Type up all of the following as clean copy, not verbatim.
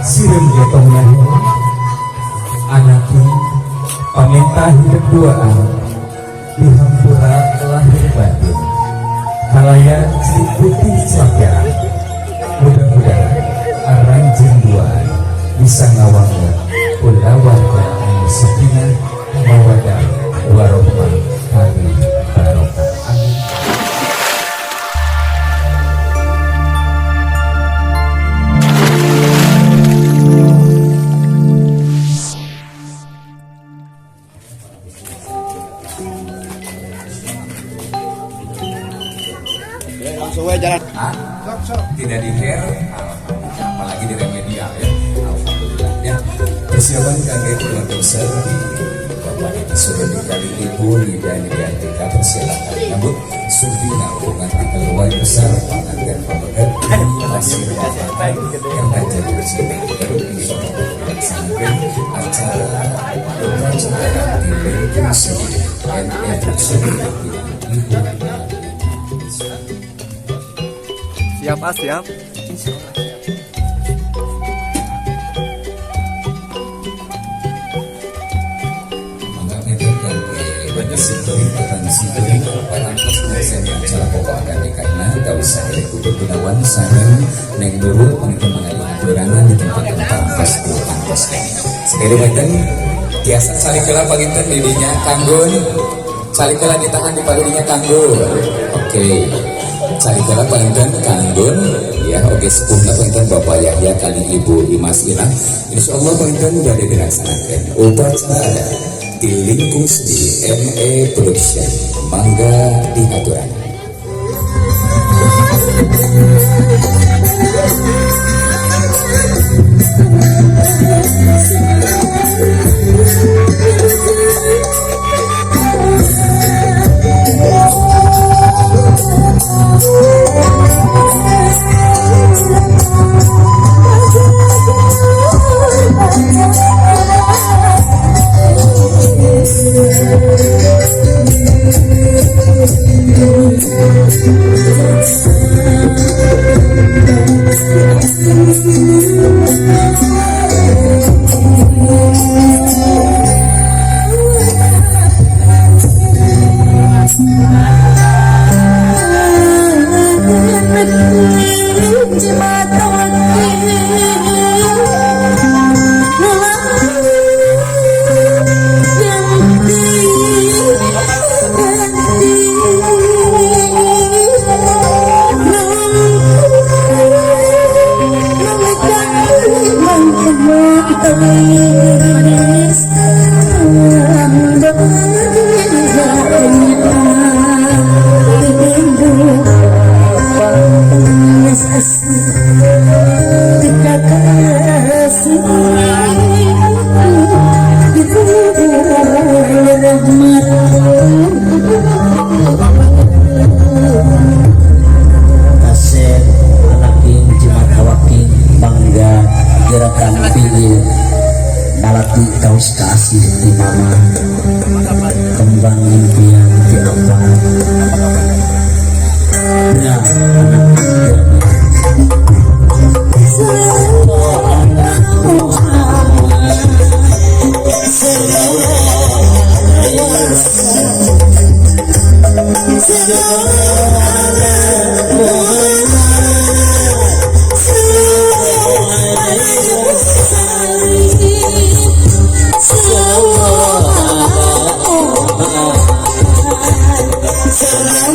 Sirim getongnya anakku paminta hidup duaan di hampura lahir batin halayak si putih celaka. Mudah-mudahan arang jenduan bisa ngawangnya kula warga anu sakinah mawadah warohmah kami barokah. Amin. Langsung aja jalan. Tidak di hair, apalagi di remedial ya. Alhamdulillah ya. Persiapan kangge keluarga besar di Bapak Ibu sudah dikali Ibu Lida Nidiantika persilakan menyambut Surdina hubungan keluarga besar pengantin pembekat masih yang menjadi bersama melaksanakan acara upacara di Lengkasi dan Edukasi Ibu. Siap, siap. Sekali benten, biasa salikela paginten dirinya kanggun, salikela ditahan di paginya kanggun. Oke, salikela paginten kanggun, ya oke sepuluh paginten Bapak Yahya kali Ibu Imas Ilang. Insya Allah paginten udah dilaksanakan. Upacara dilingkus di ME Production, mangga diaturan. Kasih di mama kembang impian di apa ya Salam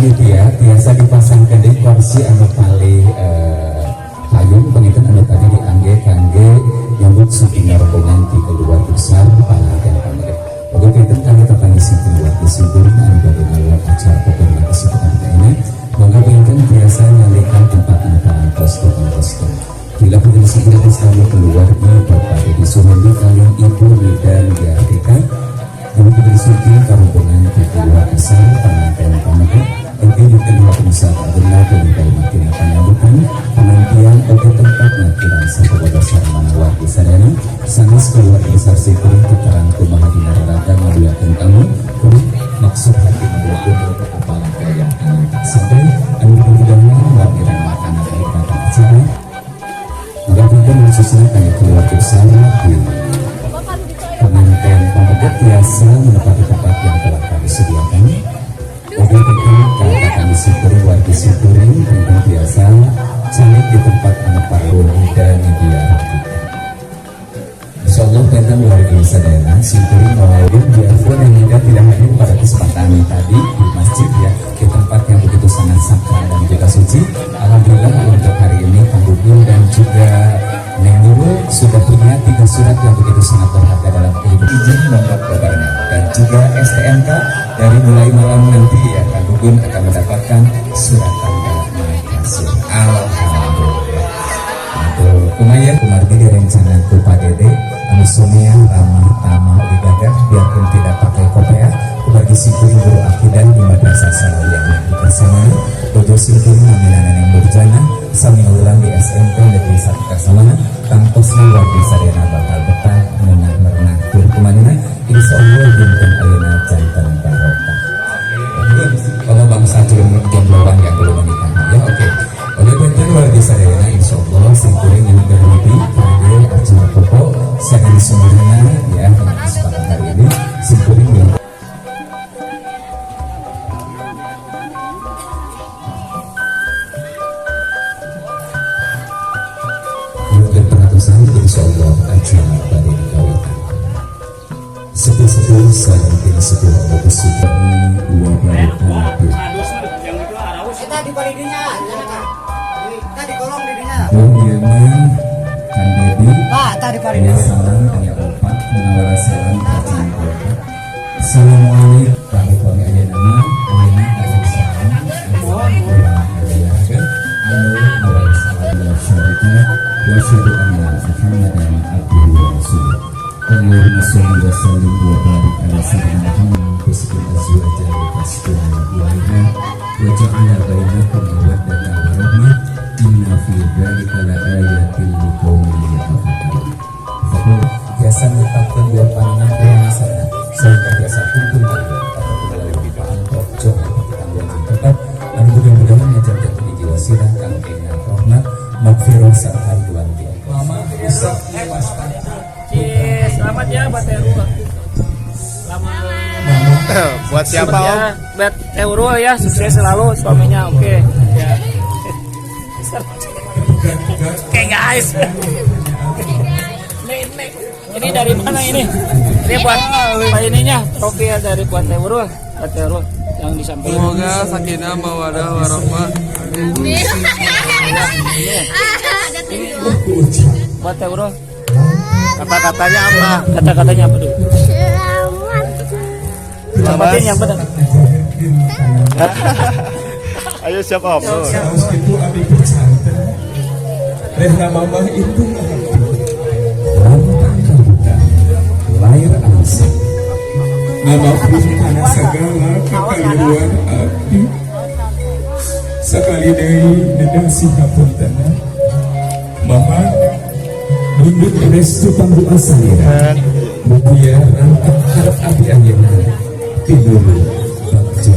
panitia biasa dipasangkan di kursi anu paling payung pengitan anu tadi diangge kangge nyambut saking rombongan di keluar besar panganten pamer. Oke pinten kangge tetangga sing keluar disimpulin anu badhe ngawat acara pokoknya kesempatan ini. Monggo pinten biasa nyalikan tempat paling kostum. Bila punya segera selalu keluar di Bapak Dedi Sumandi kalian Ibu Rida Nigartika yang diberi suci rombongan di keluar besar pengantin pamer. Oke di kedua pengusaha benar dan kalimat penyambutan penantian oke tempat nakiraan satu dasar manawar di sana sanes keluar besar sikring keterangan kumaha dina raraga ngaduyakeun tamu kudu maksud hati ngaduyakeun apalan kaya sampai anu didahuluan wakilan makanan dari kata acara mengabdikan khususnya kami keluar besar di pengantin pamer biasa menepati tempat yang telah kami sediakan. Oke tentu kata kami syukuri warga syukuri tentu biasa cantik di tempat anak parun dan media. Insyaallah tentu luar biasa dana syukuri maupun biarpun yang tidak hadir pada kesempatan tadi di masjid ya di tempat yang begitu sangat sakral dan juga suci. Alhamdulillah untuk hari ini Kang Gugum dan juga Neng Nurul sudah punya 3 surat yang begitu sangat berharga dalam kehidupan izin nomor kabarnya dan juga STNK dari mulai malam nanti ya Kang Gugum akan mendapatkan surat tanda naik kasih. Alhamdulillah. Aduh, kumaha kumargi direncana ku Pak Dede anu sunia ramah tamah ibadah biarpun tidak pakai kopea kubagi simpul guru akidah di madrasah salawiyah yang bersama dojo simpul namilanan yang berjana sami ulang di SMP Negeri 1 Kasamana tangkosna wargi sadena bakal betah menang merenang tur kumanina insyaallah dinten ayeuna janten barokah. Kalau bangsa jombloan yang belum menikah ya oke. Oleh benten wargi sadena insyaallah simpuling yang berhenti pada acara pokok saya semuanya ya pada kesempatan hari ini simpuling yang insyaallah acara pada dikawitan sepuh-sepuh sahabat sepuh Bapak Subhani wa barakatuh. Kita di palidinya, kita di kolong didinya. Kan Dedi Pak, tadi palidinya. Salam ayat 4 menawar salam kacang kota. Assalamualaikum warahmatullahi wabarakatuh. Ayeuna kasih salam mohon ulang ayat anu nawar salam wa syarika wa syahadu anna Muhammadan abduhu wa rasuluh. Allahumma sholli wa sallim wa barik ala sayyidina Muhammad husnul azwaja wa tasbih wa alaiha wa ja'ala bainakum mawaddatan wa rahmah inna fi dzalika la ayatin liqaumin yatafakkarun. Biasa menetapkan dua pandangan kewanasanya sehingga biasa kumpul lagi atau melalui pipaan pokcok atau tanggungan yang tetap dan mudah-mudahan menjadikan tinggi wasirah kangkengnya rahmat makfirah serta bulan dia lama besok selamat ya buat Teru. Selamat. Buat siapa ya, Om? buat Teru ya, sukses selalu suaminya. Oke. Ya. Oke guys. Ini dari mana ini? Ini buat apa ininya? Trofi ya dari buat Teru. Buat Teru yang disampaikan. Semoga sakinah mawadah warahmah. Buat Teru. Kata-katanya apa? Kata-katanya apa dulu? Selamat yang benar. Ayo siapa Om? Saus itu abi pesantren Rehna Mamah itu lantang kabuka lahir alsa nama pun karena segala kekeliruan abdi sekali dari nedasi hapuntana Mama Bundut restu panggu asalira Mutia rangkap harap abdi anjena tidur bakja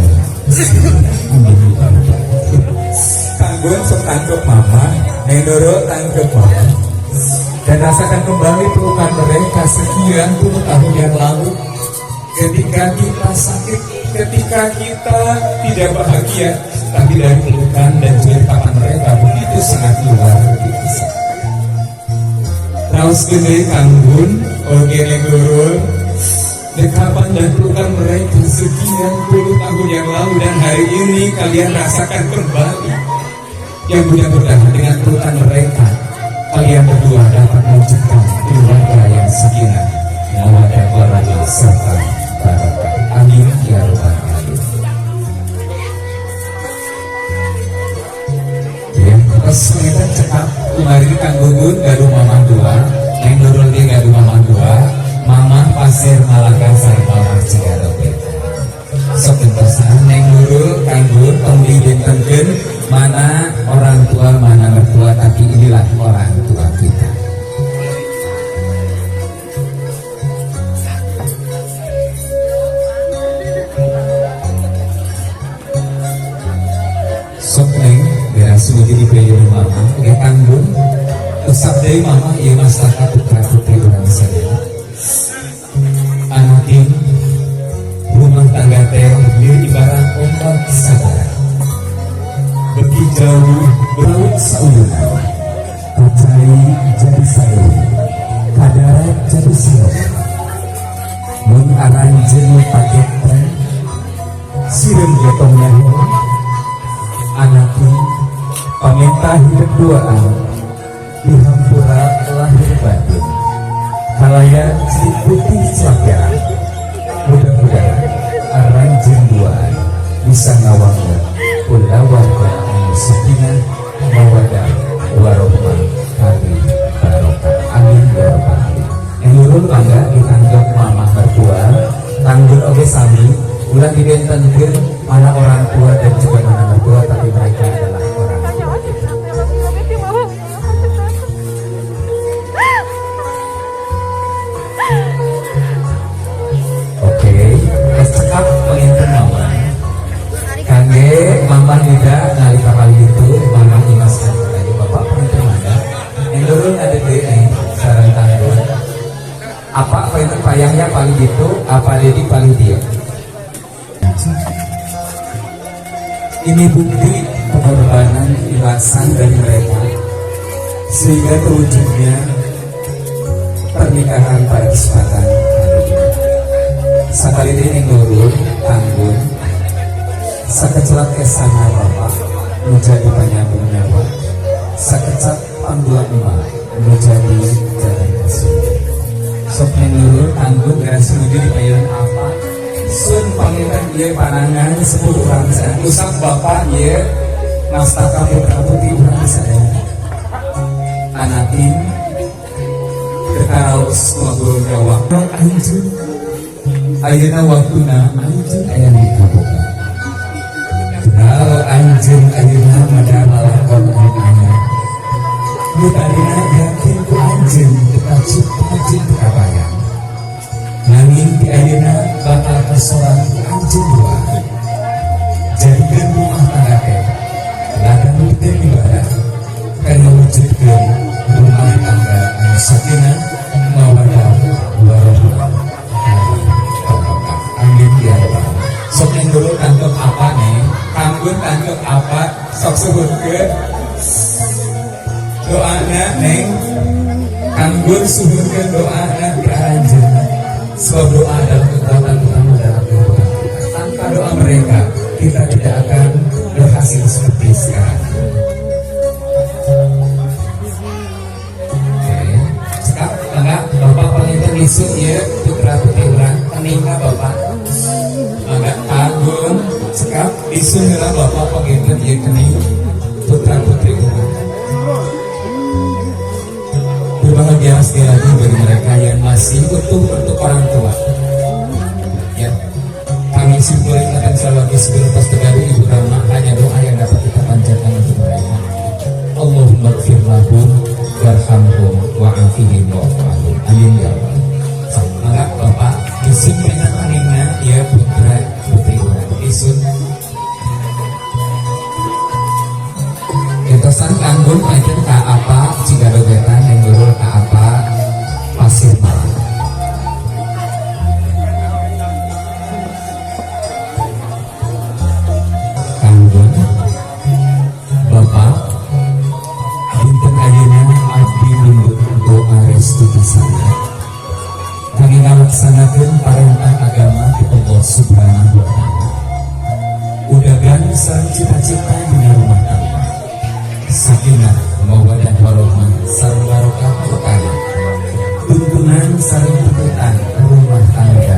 amin tanpa tanggung setangkep mama Nenoro tangkep mama dan rasakan kembali pelukan mereka sekian puluh tahun yang lalu ketika kita sakit ketika kita tidak bahagia tapi dari pelukan dan ceritakan mereka begitu sangat luar biasa. Raus gede kanggun, oke negurul, Dekapan dan pelukan mereka sekian puluh tahun yang lalu, dan hari ini kalian rasakan kembali. Yang mudah-mudahan dengan pelukan mereka kalian berdua dapat mewujudkan keluarga yang sakinah, mawaddah warahmah serta barakah. Amin ya rabbal alamin. Ya, pas kita cekap kemarin Kang Gugun gaduh mamah dua, Neng Nurul dia gaduh mamah dua, mamah Pasir Malaka sarta Cigarok. Sok entosan Neng Nurul Kang Gugun pembeli dintenkeun mana orang tua mana mertua, tapi inilah orang tua kita. Sok neng biar semuanya dipilih mama oke tanggung usap dari mama iya masyarakat putra putri orang saya anakin rumah tangga teh ibarat ombak sabar bagi jauh berlaut saunan, kacai jadi sayur, kadarat jadi sirup. Mun aran jenuh paket teh, sirum getong nyaho, anakku paminta hidup duaan, di hampura lahir batin, kalayan si putih celaka. Mudah-mudahan aran jenduaan bisa ngawangnya kula warga sakinah mawaddah warahmah kami barokah. Amin ya rabbal alamin. Nurul bangga ditanggap mama mertua, tanggul oge sami ulah dibentenkeun mana orang tua dan juga mana mertua, tapi mereka adalah orang tua kita. Oke, cekap penginten mama. Kangge mama Nida nalika kali itu mama imaskan tadi bapak penginten mana? Yang turun ada di sarang tanggul. Apa penginten payahnya paling gitu? Apa dedi paling dia? Ini bukti pengorbanan ikhlasan dari mereka sehingga terwujudnya pernikahan pada kesempatan hari ini. Sekali ini nurul tanggung sakecap kesana bapak menjadi penyambung nyawa, sakecap panggulan emak menjadi jalan kasih. Sok nurul tanggung gara sumudi di payuran apa? Sun pangeran dia panangan 10 orang saya usap bapak dia nastaka putra putih orang saya anakin ketaraus ngobrol nyawa anjing ayeuna waktuna anjing aya di kaboga. Kalau anjing ayeuna mada lalakon anu anyar mutarina yakin ku anjing kita cipta cinta kabayang nanging di ayeuna bakal kesoran anjing dua jadikan rumah tangga teh ladang teh ibadah kana wujudkeun rumah tangga anu sakinah mawaddah warahmah. Amin ya rabbal alamin. Sok yang dulu tangkep apa nih? Kanggun tangkep apa? Sok suhurkeun doana neng. Kanggun suhurkeun doana di aranjeun. Sebab doa adalah kekuatan utama dalam kehidupan kita. Tanpa doa mereka, kita tidak akan berhasil seperti sekarang. Oke, sekarang enggak bapak penginten isu ya putra putih orang meninggal bapak. Enggak kagum sekap isu heula bapak penginten ieu kening putra putri orang. Berbahagia sekali lagi bagi mereka yang masih utuh untuk orang tua. Ya, kami simpulkan dan selalu sebelum pas terjadi ibu Rama hanya doa yang dapat kita panjatkan untuk mereka. Allahumma ighfir lahum warhamhum wa'afihim wa'afahum. Amin ya Allah. Maka bapak isun dengan aningnya ya putra putri orang isun. Etosan kanggung pancen ka apa Cigadogetan yang nurul ka apa Pasir Malang. ngalaksanakeun perintah agama ti Allah Subhanahu wa taala. Udagan sareng cita-cita dina rumah tangga. Sakinah, mawaddah warahmah sareng barokah berkah. Tuntunan sareng tuntutan rumah tangga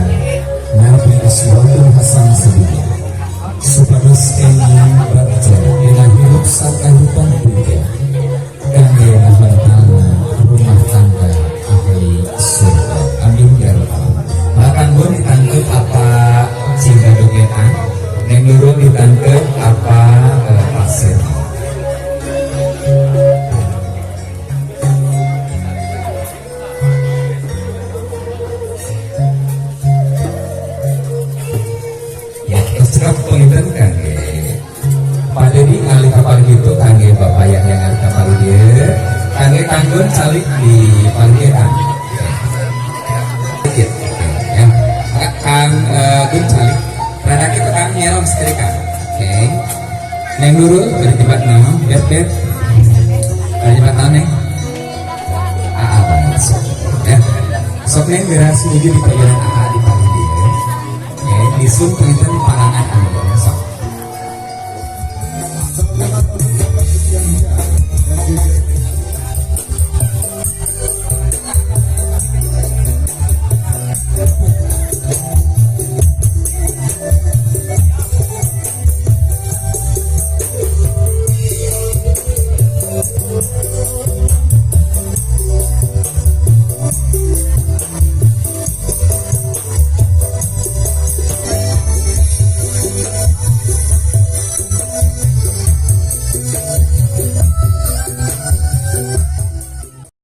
Nabi Ismail Hasan Sedunia. Supados kenging bagja dina hirup sakahirupan dunya. Kangge nahantalna rumah tangga ahli surga. Amin ya rabbal alamin. Makan gue ditangkep apa cinta dogetan, neng nurul ditangkep apa pasir. Ya, secara penginten kangge Pak Dedi ngalih kapal gitu kangge Bapak yang ngalih kapal dia kangge tanggung calik di panggilan. Ya, Kang Gun calik rada kita Kang nyerong setrika. Oke. Neng Nurul dari tempat nama bet dari tempat nama Neng apa sok ya sok Neng beras menuju di panggilan AA di panggilan. Oke, disun penginten parangan anu sok.